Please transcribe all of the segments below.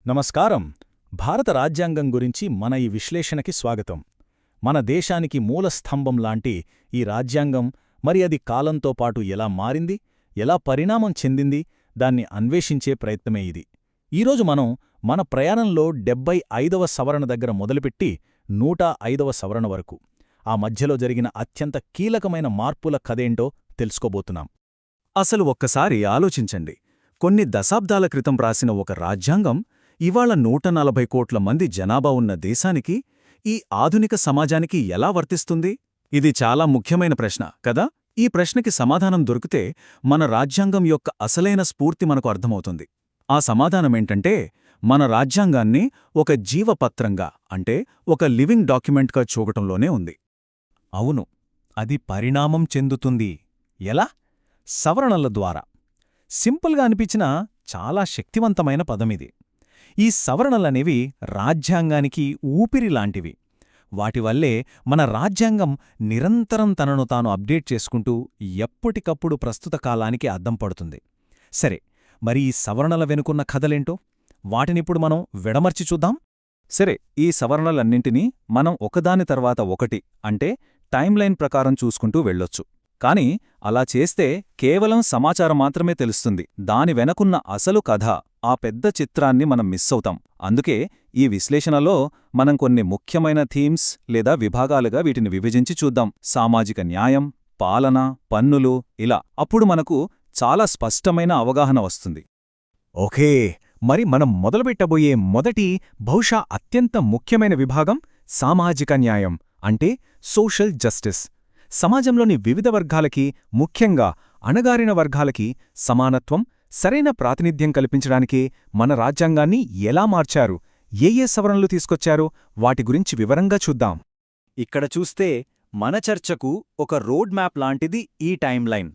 నమస్కారం. భారత రాజ్యాంగం గురించి మన ఈ విశ్లేషణకి స్వాగతం. మన దేశానికి మూలస్తంభం లాంటి ఈ రాజ్యాంగం మరి అది కాలంతో పాటు ఎలా మారింది, ఎలా పరిణామం చెందింది, దాన్ని అన్వేషించే ప్రయత్నమే ఇది. ఈరోజు మనం మన ప్రయాణంలో 75వ సవరణ దగ్గర మొదలుపెట్టి 105వ సవరణ వరకు ఆ మధ్యలో జరిగిన అత్యంత కీలకమైన మార్పుల కథేంటో తెలుసుకోబోతున్నాం. అసలు ఒక్కసారి ఆలోచించండి. కొన్ని దశాబ్దాల క్రితం రాసిన ఒక రాజ్యాంగం ఇవాళ 140 కోట్ల మంది జనాభా ఉన్న దేశానికి, ఈ ఆధునిక సమాజానికి ఎలా వర్తిస్తుంది? ఇది చాలా ముఖ్యమైన ప్రశ్న కదా. ఈ ప్రశ్నకి సమాధానం దొరికితే మన రాజ్యాంగం యొక్క అసలైన స్ఫూర్తి మనకు అర్థమవుతుంది. ఆ సమాధానమేంటంటే, మన రాజ్యాంగాన్ని ఒక జీవపత్రంగా, అంటే ఒక లివింగ్ డాక్యుమెంట్గా చూడటంలోనే ఉంది. అవును, అది పరిణామం చెందుతుంది. ఎలా? సవరణల ద్వారా. సింపుల్గా అనిపించినా చాలా శక్తివంతమైన పదమిది. ఈ సవరణలనేవి రాజ్యాంగానికి ఊపిరిలాంటివి. వాటివల్లే మన రాజ్యాంగం నిరంతరం తనను తాను అప్డేట్ చేసుకుంటూ ఎప్పటికప్పుడు ప్రస్తుత కాలానికి అద్దం పడుతుంది. సరే, మరి ఈ సవరణల వెనుకున్న కథలేంటో వాటినిప్పుడు మనం విడమర్చి చూద్దాం. సరే, ఈ సవరణలన్నింటినీ మనం ఒకదాని తర్వాత ఒకటి, అంటే టైమ్లైన్ ప్రకారం చూసుకుంటూ వెళ్ళొచ్చు. కాని అలా చేస్తే కేవలం సమాచారం మాత్రమే తెలుస్తుంది. దాని వెనకున్న అసలు కథ, ఆ పెద్ద చిత్రాన్ని మనం మిస్ అవుతాం. అందుకే ఈ విశ్లేషణలో మనం కొన్ని ముఖ్యమైన థీమ్స్ లేదా విభాగాలుగా వీటిని విభజించి చూద్దాం. సామాజిక న్యాయం, పాలన, పన్నులు, ఇలా. అప్పుడు మనకు చాలా స్పష్టమైన అవగాహన వస్తుంది. ఓకే, మరి మనం మొదలుపెట్టబోయే మొదటి, బహుశా అత్యంత ముఖ్యమైన విభాగం సామాజిక న్యాయం, అంటే సోషల్ జస్టిస్. సమాజంలోని వివిధ వర్గాలకి, ముఖ్యంగా అణగారిన వర్గాలకి సమానత్వం, సరైన ప్రాతినిధ్యం కల్పించడానికి మన రాజ్యాంగాన్ని ఎలా మార్చారు, ఏ సవరణలు తీసుకొచ్చారు, వాటి గురించి వివరంగా చూద్దాం. ఇక్కడ చూస్తే మన చర్చకు ఒక రోడ్ మ్యాప్ లాంటిది ఈ టైమ్లైన్.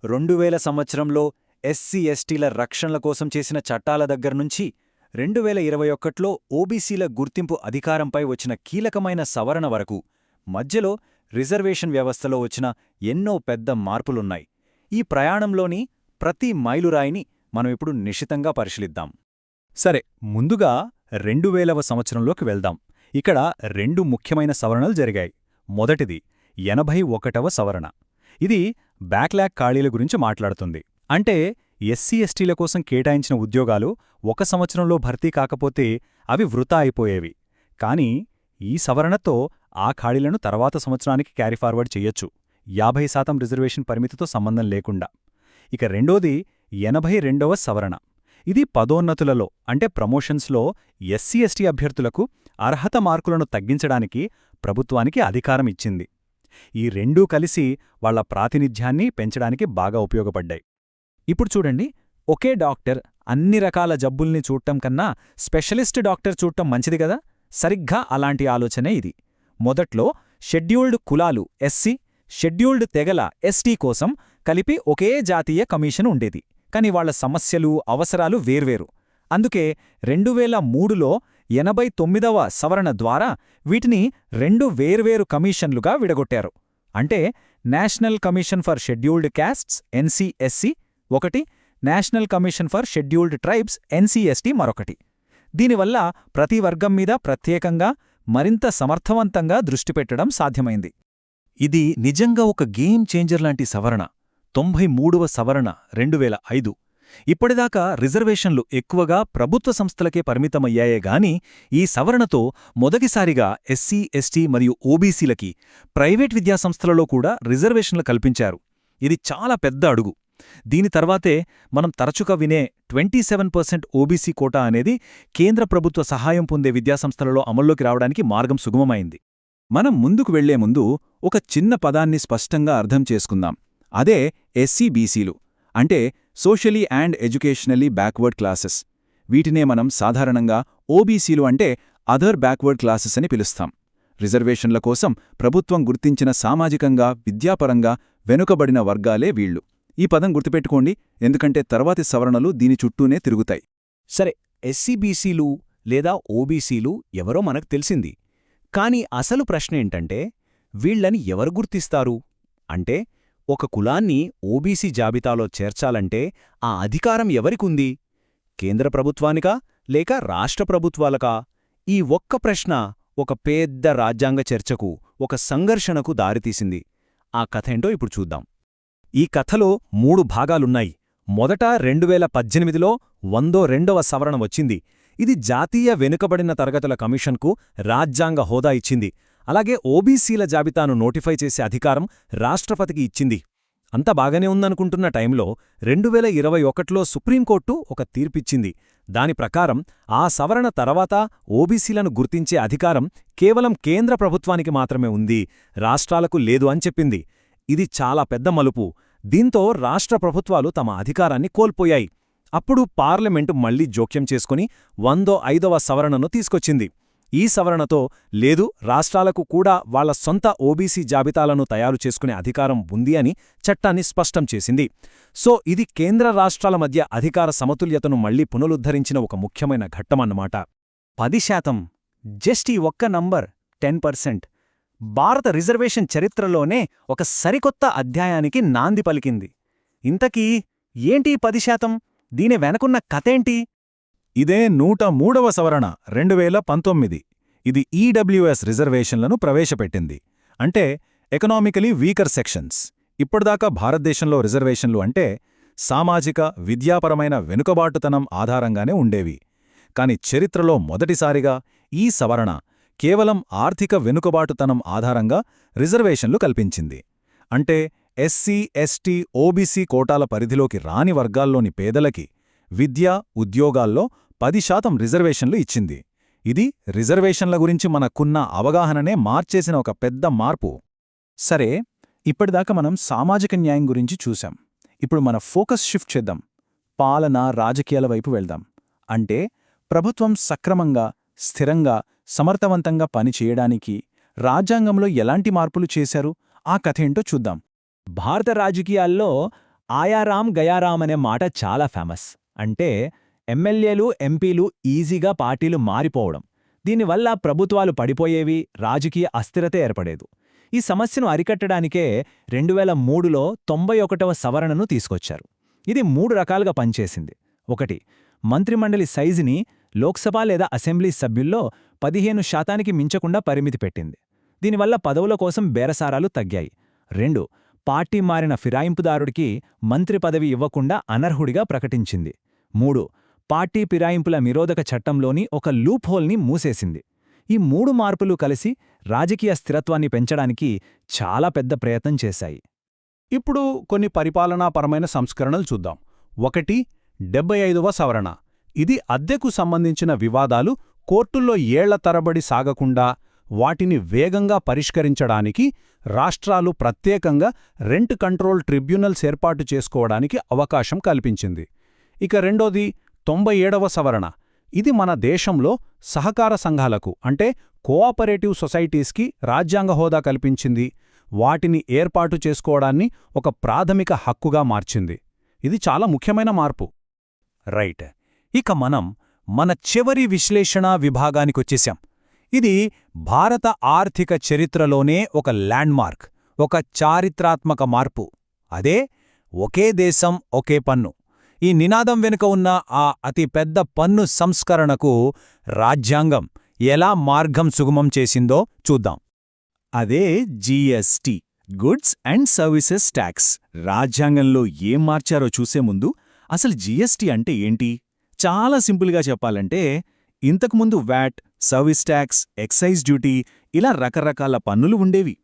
2000 సంవత్సరంలో ఎస్సీ ఎస్టీల రక్షణల కోసం చేసిన చట్టాల దగ్గర్నుంచి 2021లో ఓబీసీల గుర్తింపు అధికారంపై వచ్చిన కీలకమైన సవరణ వరకు, మధ్యలో రిజర్వేషన్ వ్యవస్థలో వచ్చిన ఎన్నో పెద్ద మార్పులున్నాయి. ఈ ప్రయాణంలోని ప్రతి మైలురాయిని మనం ఇప్పుడు నిశితంగా పరిశీలిద్దాం. సరే, ముందుగా 2000వ సంవత్సరంలోకి వెళ్దాం. ఇక్కడ 2 ముఖ్యమైన సవరణలు జరిగాయి. మొదటిది 81వ సవరణ. ఇది బ్యాక్లాగ్ ఖాళీల గురించి మాట్లాడుతుంది. అంటే ఎస్సీ ఎస్టీల కోసం కేటాయించిన ఉద్యోగాలు 1 సంవత్సరంలో భర్తీ కాకపోతే అవి వృథా అయిపోయేవి. కానీ ఈ సవరణతో ఆ ఖాళీలను తర్వాత సంవత్సరానికి క్యారీఫార్వర్డ్ చెయ్యొచ్చు, 50% రిజర్వేషన్ పరిమితితో సంబంధం లేకుండా. ఇక రెండోది 82వ సవరణ. ఇది పదోన్నతులలో, అంటే ప్రమోషన్స్లో ఎస్సీ ఎస్టీ అభ్యర్థులకు అర్హత మార్కులను తగ్గించడానికి ప్రభుత్వానికి అధికారం ఇచ్చింది. ఈ రెండూ కలిసి వాళ్ల ప్రాతినిధ్యాన్ని పెంచడానికి బాగా ఉపయోగపడ్డాయి. ఇప్పుడు చూడండి, ఒకే డాక్టర్ అన్ని రకాల జబ్బుల్ని చూడటం కన్నా స్పెషలిస్ట్ డాక్టర్ చూడటం మంచిది కదా. సరిగ్గా అలాంటి ఆలోచనే ఇది. మొదట్లో షెడ్యూల్డ్ కులాలు ఎస్సీ, షెడ్యూల్డ్ తెగల ఎస్టీ కోసం కలిపి ఒకే జాతీయ కమిషన్ ఉండేది. కాని వాళ్ల సమస్యలు, అవసరాలు వేర్వేరు. అందుకే 2003లో 89వ సవరణ ద్వారా వీటిని 2 వేర్వేరు కమిషన్లుగా విడగొట్టారు. అంటే national commission for scheduled castes NCSC ఒకటి, national commission for scheduled tribes NCST మరొకటి. దీనివల్ల ప్రతి వర్గం మీద ప్రత్యేకంగా మరింత సమర్థవంతంగా దృష్టిపెట్టడం సాధ్యమైంది. ఇది నిజంగా ఒక గేమ్ చేంజర్ లాంటి సవరణ. 93వ సవరణ 2005. ఇప్పటిదాకా రిజర్వేషన్లు ఎక్కువగా ప్రభుత్వ సంస్థలకే పరిమితమయ్యాయే గాని ఈ సవరణతో మొదటిసారిగా ఎస్సీ ఎస్టీ మరియు ఓబీసీలకి ప్రైవేట్ విద్యాసంస్థలలో కూడా రిజర్వేషన్లు కల్పించారు. ఇది చాలా పెద్ద అడుగు. దీని తర్వాతే మనం తరచుగా వినే 27% ఓబీసీ కోటా అనేది కేంద్ర ప్రభుత్వ సహాయం పొందే విద్యాసంస్థలలో అమల్లోకి రావడానికి మార్గం సుగమమైంది. మనం ముందుకు వెళ్లే ముందు ఒక చిన్న పదాన్ని స్పష్టంగా అర్థం చేసుకుందాం. అదే ఎస్సీబీసీలు, అంటే socially and educationally backward classes. వీటినే మనం సాధారణంగా ఓబీసీలు, అంటే అదర్ బ్యాక్వర్డ్ క్లాసెస్ అని పిలుస్తాం. రిజర్వేషన్ల కోసం ప్రభుత్వం గుర్తించిన సామాజికంగా, విద్యాపరంగా వెనుకబడిన వర్గాలే వీళ్లు. ఈ పదం గుర్తుపెట్టుకోండి, ఎందుకంటే తర్వాతి సవరణలు దీని చుట్టూనే తిరుగుతాయి. సరే, ఎస్సీబీసీలు లేదా ఓబీసీలు ఎవరో మనకు తెలిసింది. కాని అసలు ప్రశ్నేంటంటే, వీళ్లని ఎవరు గుర్తిస్తారు? అంటే ఒక కులాన్ని ఓబీసీ జాబితాలో చేర్చాలంటే ఆ అధికారం ఎవరికుంది? కేంద్ర ప్రభుత్వానికా లేక రాష్ట్ర ప్రభుత్వాలకా? ఈ ఒక్క ప్రశ్న ఒక పెద్ద రాజ్యాంగ చర్చకు, ఒక సంఘర్షణకు దారితీసింది. ఆ కథేంటో ఇప్పుడు చూద్దాం. ఈ కథలో 3 భాగాలున్నాయి. మొదట 2018లో 102వ సవరణ వచ్చింది. ఇది జాతీయ వెనుకబడిన తరగతుల కమిషన్కు రాజ్యాంగ హోదా ఇచ్చింది. అలాగే ఓబీసీల జాబితాను నోటిఫై చేసే అధికారం రాష్ట్రపతికి ఇచ్చింది. అంత బాగానే ఉందనుకుంటున్న టైంలో 2021లో సుప్రీంకోర్టు ఒక తీర్పిచ్చింది. దాని ప్రకారం ఆ సవరణ తర్వాత ఓబీసీలను గుర్తించే అధికారం కేవలం కేంద్ర ప్రభుత్వానికి మాత్రమే ఉంది, రాష్ట్రాలకు లేదు అని చెప్పింది. ఇది చాలా పెద్ద మలుపు. దీంతో రాష్ట్ర ప్రభుత్వాలు తమ అధికారాన్ని కోల్పోయాయి. అప్పుడు పార్లమెంటు మళ్లీ జోక్యం చేసుకుని 105వ సవరణను తీసుకొచ్చింది. ఈ సవరణతో లేదు, రాష్ట్రాలకు కూడా వాళ్ల సొంత ఓబీసీ జాబితాలను తయారు చేసుకునే అధికారం ఉంది అని చట్టాన్ని స్పష్టం చేసింది. సో ఇది కేంద్ర రాష్ట్రాల మధ్య అధికార సమతుల్యతను మళ్లీ పునరుద్ధరించిన ఒక ముఖ్యమైన ఘట్టమన్నమాట. 10%, జస్ట్ ఈ ఒక్క నంబర్ 10%, భారత రిజర్వేషన్ చరిత్రలోనే ఒక సరికొత్త అధ్యాయానికి నాంది పలికింది. ఇంతకీ ఏంటి 10%? దీని వెనకున్న కథేంటి? ఇదే 103వ సవరణ 2019. ఇది ఈడబ్ల్యూఎస్ రిజర్వేషన్లను ప్రవేశపెట్టింది. అంటే ఎకనామికలీ వీకర్ సెక్షన్స్. ఇప్పటిదాకా భారతదేశంలో రిజర్వేషన్లు అంటే సామాజిక, విద్యాపరమైన వెనుకబాటుతనం ఆధారంగానే ఉండేవి. కాని చరిత్రలో మొదటిసారిగా ఈ సవరణ కేవలం ఆర్థిక వెనుకబాటుతనం ఆధారంగా రిజర్వేషన్లు కల్పించింది. అంటే ఎస్సీ, ఎస్టీ, ఓబీసీ కోటాల పరిధిలోకి రాని వర్గాల్లోని పేదలకి విద్య, ఉద్యోగాల్లో 10% రిజర్వేషన్లు ఇచ్చింది. ఇది రిజర్వేషన్ల గురించి మనకున్న అవగాహననే మార్చేసిన ఒక పెద్ద మార్పు. సరే, ఇప్పటిదాకా మనం సామాజిక న్యాయం గురించి చూశాం. ఇప్పుడు మన ఫోకస్ షిఫ్ట్ చేద్దాం. పాలన, రాజకీయాల వైపు వెళ్దాం. అంటే ప్రభుత్వం సక్రమంగా, స్థిరంగా, సమర్థవంతంగా పనిచేయడానికి రాజ్యాంగంలో ఎలాంటి మార్పులు చేశారు, ఆ కథేంటో చూద్దాం. భారత రాజకీయాల్లో ఆయారాం గయారాం అనే మాట చాలా ఫేమస్. అంటే ఎమ్మెల్యేలు, ఎంపీలు ఈజీగా పార్టీలు మారిపోవడం. దీనివల్ల ప్రభుత్వాలు పడిపోయేవి, రాజకీయ అస్థిరత ఏర్పడేదు. ఈ సమస్యను అరికట్టడానికే 2003లో 91వ సవరణను తీసుకొచ్చారు. ఇది 3 రకాలుగా పనిచేసింది. 1. మంత్రిమండలి సైజుని లోక్సభ లేదా అసెంబ్లీ సభ్యుల్లో 15% మించకుండా పరిమితి పెట్టింది. దీనివల్ల పదవుల కోసం బేరసారాలు తగ్గాయి. 2. పార్టీ మారిన ఫిరాయింపుదారుడికి మంత్రి పదవి ఇవ్వకుండా అనర్హుడిగా ప్రకటించింది. 3. పార్టీ ఫిరాయింపుల నిరోధక చట్టంలోని ఒక లూప్ హోల్ని మూసేసింది. ఈ 3 మార్పులు కలిసి రాజకీయ స్థిరత్వాన్ని పెంచడానికి చాలా పెద్ద ప్రయత్నం చేశాయి. ఇప్పుడు కొన్ని పరిపాలనాపరమైన సంస్కరణలు చూద్దాం. 1. 75వ సవరణ. ఇది అద్దెకు సంబంధించిన వివాదాలు కోర్టుల్లో ఏళ్ల తరబడి సాగకుండా వాటిని వేగంగా పరిష్కరించడానికి రాష్ట్రాలు ప్రత్యేకంగా రెంట్ కంట్రోల్ ట్రిబ్యునల్స్ ఏర్పాటు చేసుకోవడానికి అవకాశం కల్పించింది. ఇక 2ది 97వ సవరణ. ఇది మన దేశంలో సహకార సంఘాలకు అంటే కోఆపరేటివ్ సొసైటీస్కి రాజ్యాంగ హోదా కల్పించింది. వాటిని ఏర్పాటు చేసుకోవడాన్ని ఒక ప్రాథమిక హక్కుగా మార్చింది. ఇది చాలా ముఖ్యమైన మార్పు. రైట్, ఇక మనం మన చివరి విశ్లేషణ విభాగానికొచ్చేశాం. ఇది భారత ఆర్థిక చరిత్రలోనే ఒక ల్యాండ్మార్క్, ఒక చారిత్రాత్మక మార్పు. అదే ఒకే దేశం ఒకే పన్ను. ఈ నినాదం వెనుక ఉన్న ఆ అతి పెద్ద పన్ను సంస్కరణకు రాజ్యాంగం ఎలా మార్గం సుగమం చేసిందో చూద్దాం. అదే GST, goods and services tax. రాజ్యాంగంలో ఏం మార్చారో చూసే ముందు అసలు జీఎస్టీ అంటే ఏంటి? చాలా సింపుల్గా చెప్పాలంటే ఇంతకుముందు VAT, service tax, excise duty ఇలా రకరకాల పన్నులు ఉండేవి.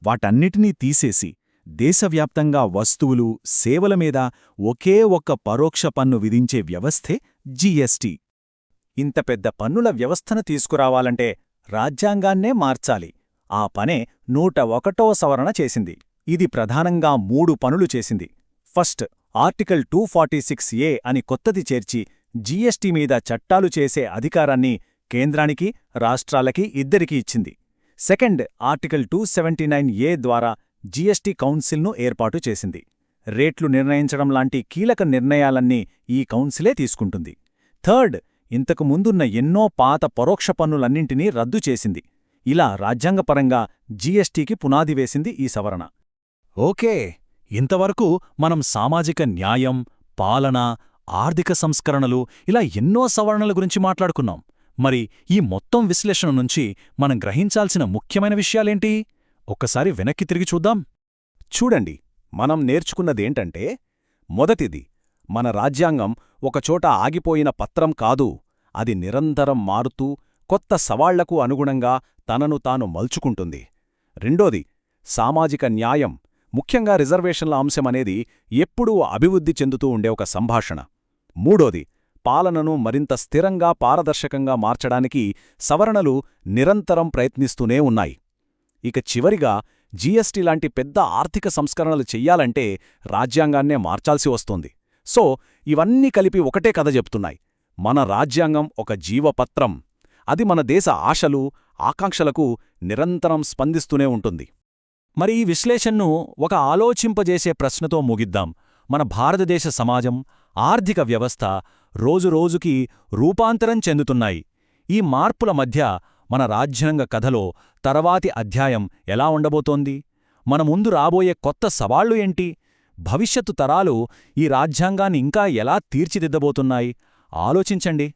వాటన్నిటినీ తీసేసి దేశవ్యాప్తంగా వస్తువులు, సేవల మీద ఒకే ఒక్క పరోక్ష పన్ను విధించే వ్యవస్థే జీఎస్టీ. ఇంత పెద్ద పన్నుల వ్యవస్థను తీసుకురావాలంటే రాజ్యాంగాన్నే మార్చాలి. ఆ పనే 101వ సవరణ చేసింది. ఇది ప్రధానంగా 3 పనులు చేసింది. ఫస్ట్, ఆర్టికల్ 246A అని కొత్తది చేర్చి జీఎస్టీ మీద చట్టాలు చేసే అధికారాన్ని కేంద్రానికి, రాష్ట్రాలకి ఇద్దరికీ ఇచ్చింది. సెకండ్, ఆర్టికల్ 279A ద్వారా జీఎస్టీ కౌన్సిల్ను ఏర్పాటు చేసింది. రేట్లు నిర్ణయించడం లాంటి కీలక నిర్ణయాలన్నీ ఈ కౌన్సిలే తీసుకుంటుంది. థర్డ్, ఇంతకు ముందున్న ఎన్నో పాత పరోక్ష పన్నులన్నింటినీ రద్దు చేసింది. ఇలా రాజ్యాంగపరంగా జీఎస్టీకి పునాది వేసింది ఈ సవరణ. ఓకే, ఇంతవరకు మనం సామాజిక న్యాయం, పాలన, ఆర్థిక సంస్కరణలు ఇలా ఎన్నో సవరణల గురించి మాట్లాడుకున్నాం. మరి ఈ మొత్తం విశ్లేషణ నుంచి మనం గ్రహించాల్సిన ముఖ్యమైన విషయాలేంటి? ఒక్కసారి వెనక్కి తిరిగి చూద్దాం. చూడండి, మనం నేర్చుకున్నదేంటంటే, మొదటిది, మన రాజ్యాంగం ఒకచోట ఆగిపోయిన పత్రం కాదు, అది నిరంతరం మారుతూ కొత్త సవాళ్లకు అనుగుణంగా తనను తాను మలుచుకుంటుంది. రెండోది, సామాజిక న్యాయం, ముఖ్యంగా రిజర్వేషన్ల అంశమనేది ఎప్పుడూ అభివృద్ధి చెందుతూ ఉండే ఒక సంభాషణ. మూడోది, పాలనను మరింత స్థిరంగా పారదర్శకంగా మార్చడానికి సవరణలు నిరంతరం ప్రయత్నిస్తూనే ఉన్నాయి. ఇక చివరిగా, జీఎస్టీ లాంటి పెద్ద ఆర్థిక సంస్కరణలు చెయ్యాలంటే రాజ్యాంగాన్నే మార్చాల్సి వస్తోంది. సో ఇవన్నీ కలిపి ఒకటే కథ చెప్తున్నాయి. మన రాజ్యాంగం ఒక జీవపత్రం. అది మన దేశ ఆశలు, ఆకాంక్షలకు నిరంతరం స్పందిస్తూనే ఉంటుంది. మరి ఈ విశ్లేషణను ఒక ఆలోచింపజేసే ప్రశ్నతో ముగిద్దాం. మన భారతదేశ సమాజం, ఆర్థిక వ్యవస్థ రోజురోజుకీ రూపాంతరం చెందుతున్నాయి. ఈ మార్పుల మధ్య మన రాజ్యాంగ కథలో తర్వాతి అధ్యాయం ఎలా ఉండబోతోంది? మన ముందు రాబోయే కొత్త సవాళ్లు ఏంటి? భవిష్యత్తు తరాలు ఈ రాజ్యాంగాన్ని ఇంకా ఎలా తీర్చిదిద్దబోతున్నాయి? ఆలోచించండి.